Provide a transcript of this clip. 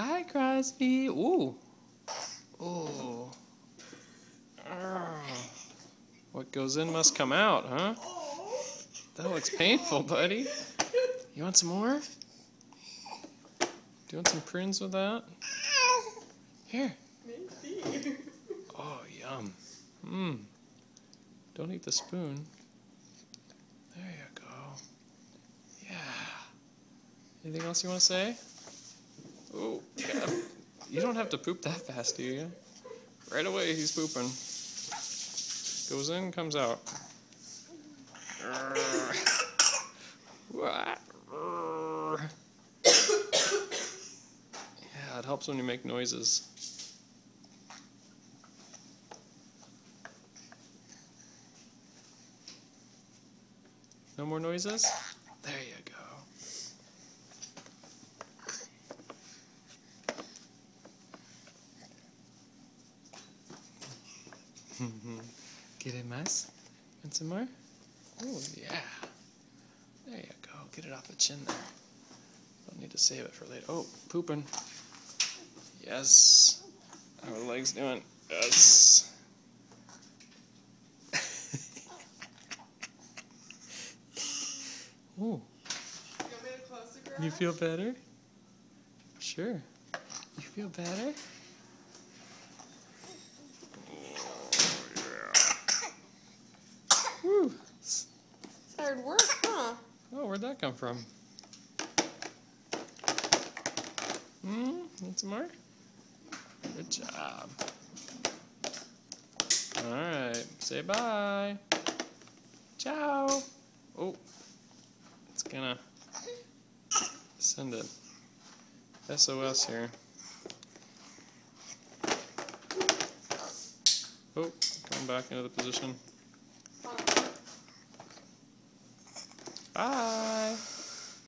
Hi, Crosby. Ooh. Ooh. What goes in must come out, huh? That looks painful, buddy. You want some more? Do you want some prunes with that? Here. Oh, yum. Don't eat the spoon. There you go. Yeah. Anything else you want to say? Oh, yeah. You don't have to poop that fast, do you? Right away, he's pooping. Goes in, comes out. Yeah, it helps when you make noises. No more noises? There you go. Get it, Mice? Want some more? Oh, yeah. There you go. Get it off the chin there. Don't need to save it for later. Oh, pooping. Yes. How are the legs doing? Yes. Ooh. You feel better? Sure. You feel better? Woo. It's hard work, huh? Oh, where'd that come from? Want some more? Good job. Alright, say bye. Ciao. Oh, it's gonna send a SOS here. Oh, coming back into the position. Bye.